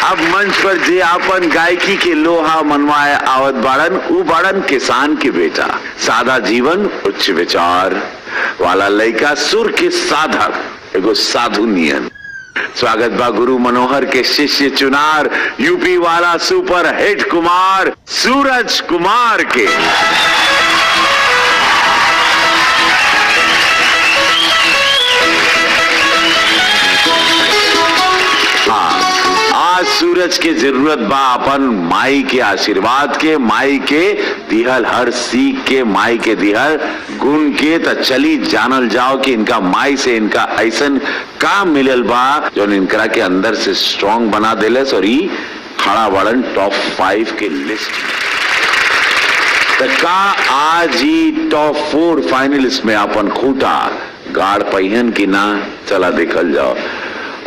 अब मंच पर जे आपन गायकी के लोहा मनवाए आवत बाड़न उ बाड़न किसान के बेटा। सादा जीवन उच्च विचार वाला लड़का, सुर के साधक एगो साधु नियन। स्वागत बा गुरु मनोहर के शिष्य चुनार, यूपी वाला सुपर हिट कुमार सूरज कुमार के। आज सूरज के जरूरत बा अपन माई के आशीर्वाद के, माई के दिहल हर सीख के, माई के दिहल गुण के। त चली जानल जाओ कि इनका माई से इनका ऐसन का मिलल बा जो इनकरा के अंदर से स्ट्रॉन्ग बना देलस और ई खड़ा बड़न टॉप 5 के लिस्ट। त का आज ही टॉप 4 फाइनलिस्ट में अपन खूटा गाड़ पहियन की ना, चला देखल जाओ।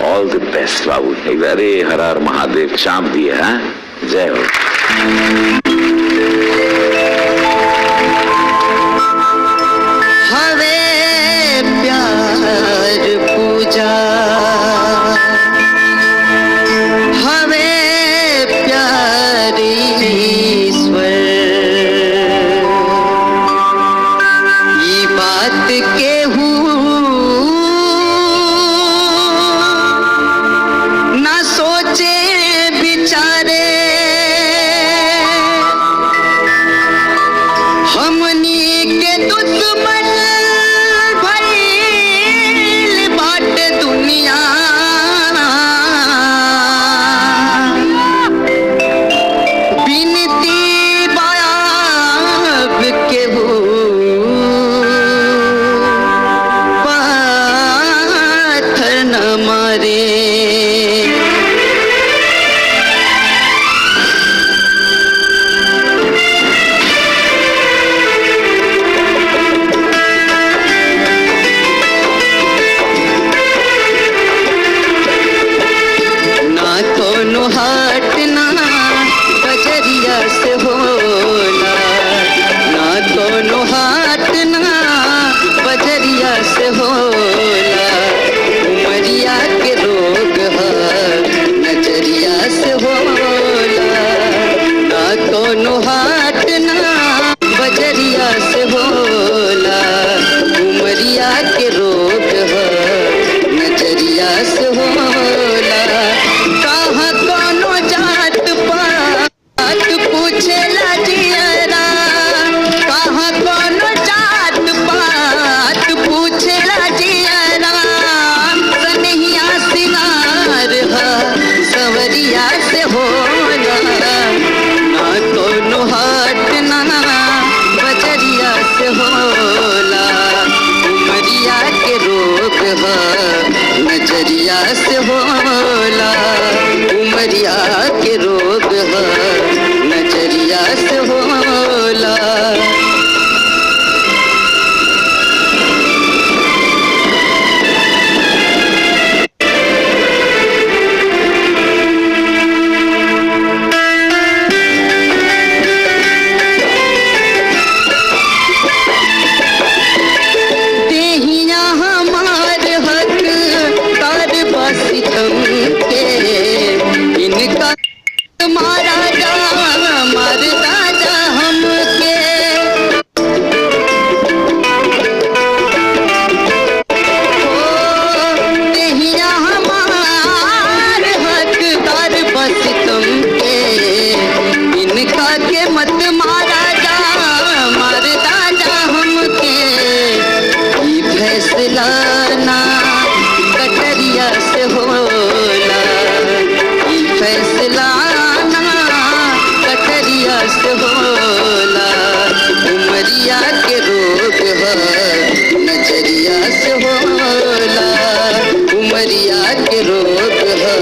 ऑल द बेस्ट बाबू। अरे हर हर महादेव, शाम दिए हैं। जय हो। हवे प्यार पूजा, हवे प्यार ईश्वर, ये बात केहू नजरिया से होला, उमरिया के रोग है नजरिया से होला। उमरिया के रोग है नजरिया से होला, उमरिया के रोग है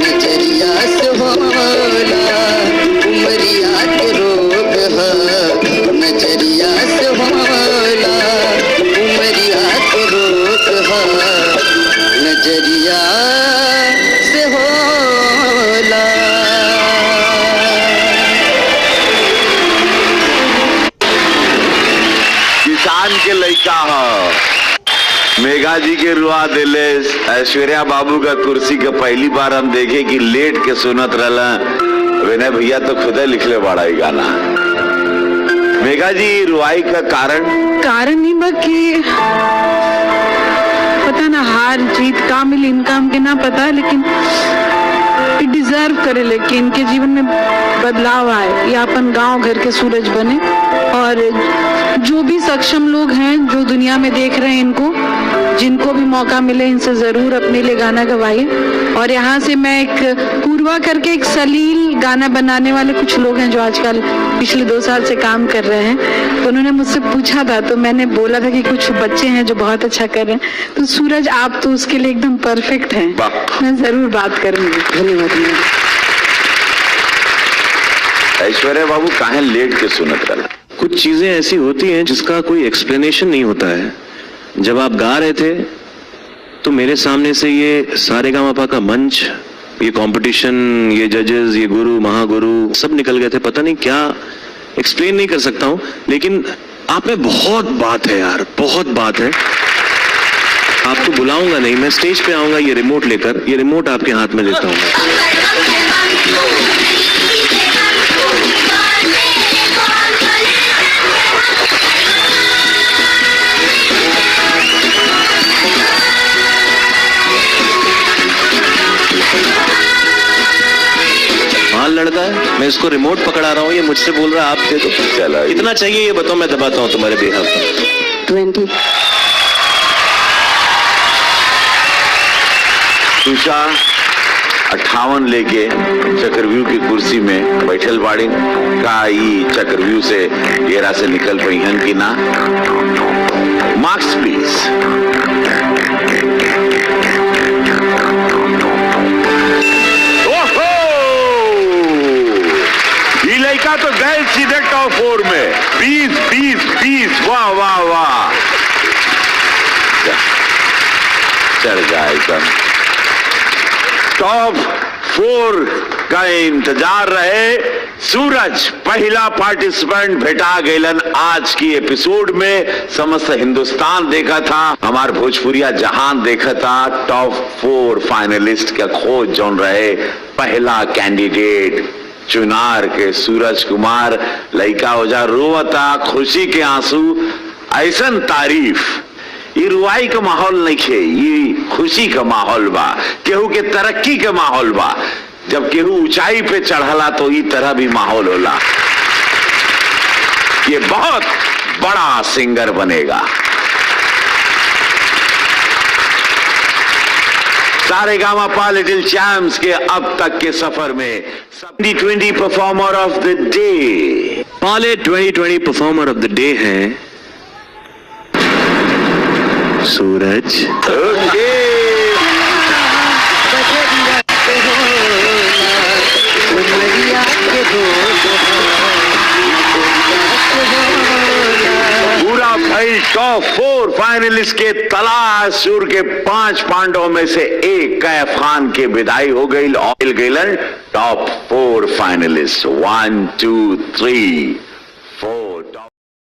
नजरिया से होला, उमरिया के रोग है नजरिया से होला, उमरिया के रोग है नजरिया से होला। मेघा जी के रुआ दिले। ऐश्वर्या बाबू का कुर्सी का पहली बार हम देखे कि लेट के सुनत रहला। विनय भैया तो खुद ही लिखले बड़ा ही गाना। मेघा जी रुआई का कारण नहीं बाकी पता ना, हार जीत का मिली इनका हमके ना पता, लेकिन डिजर्व करे लेकिन इनके जीवन में बदलाव आए, ये अपन गांव घर के सूरज बने। और जो भी सक्षम लोग हैं जो दुनिया में देख रहे हैं इनको, जिनको भी मौका मिले इनसे जरूर अपने लिए गाना गवाइए। और यहाँ से मैं एक पूर्वा करके एक सलील गाना बनाने वाले कुछ लोग हैं जो आजकल पिछले 2 साल से काम कर रहे हैं, तो उन्होंने मुझसे पूछा था, तो मैंने बोला था कि कुछ बच्चे हैं जो बहुत अच्छा कर रहे हैं, तो सूरज आप तो उसके लिए एकदम परफेक्ट हैं। मैं जरूर बात करूंगी। धन्यवाद। ऐश्वर्या बाबू काहे लेट के सुनत रहला? कुछ चीजें ऐसी होती हैं जिसका कोई एक्सप्लेनेशन नहीं होता है। जब आप गा रहे थे तो मेरे सामने से ये सारेगामापा का मंच, ये कंपटीशन, ये जजेस, ये गुरु महागुरु सब निकल गए थे। पता नहीं क्या एक्सप्लेन नहीं कर सकता हूं, लेकिन आप में बहुत बात है यार, बहुत बात है। आपको बुलाऊंगा नहीं, मैं स्टेज पे आऊंगा ये रिमोट लेकर, ये रिमोट आपके हाथ में लेता हूँ। लड़का है, मैं इसको रिमोट पकड़ा रहा हूँ, ये मुझसे बोल रहा है आप दे दो। चला, कितना चाहिए ये बताओ, मैं दबाता हूँ तुम्हारे बेहाफ पर। 20। तुषा 58 लेके चक्रव्यूह की कुर्सी में बैठल बाड़ी का ई चक्रव्यूह से घेरा से निकल पई हन की ना। Marks please. लड़का तो गए सीधे टॉप 4 में। 20। वाह वाह वाह, चढ़ जाए एकदम। टॉप 4 का इंतजार रहे। सूरज पहला पार्टिसिपेंट भेटा गैलन आज की एपिसोड में। समस्त हिंदुस्तान देखा था, हमार भोजपुरिया जहान देखा था। टॉप 4 फाइनलिस्ट का खोज जौन रहे, पहला कैंडिडेट चुनार के सूरज कुमार। लइका ओजा रोवता, खुशी के आंसू। ऐसन तारीफ, ये रुआई का माहौल नहीं खे, ये खुशी का माहौल बा, केहू के तरक्की के माहौल बा। जब केहू ऊंचाई पे चढ़ला तो ई तरह भी माहौल होला। ये बहुत बड़ा सिंगर बनेगा। सारेगामापा लिटिल चैम्प्स के अब तक के सफर में 2020 परफॉर्मर ऑफ द डे। पहले 2020 परफॉर्मर ऑफ द डे है सूरज। ओके, पूरा भाई टॉप 4 फाइनलिस्ट के तलाश सुर के 5 पांडवों में से एक कैफ खान के विदाई हो गई। ऑयल गेलन टॉप 4 फाइनलिस्ट 1 2 3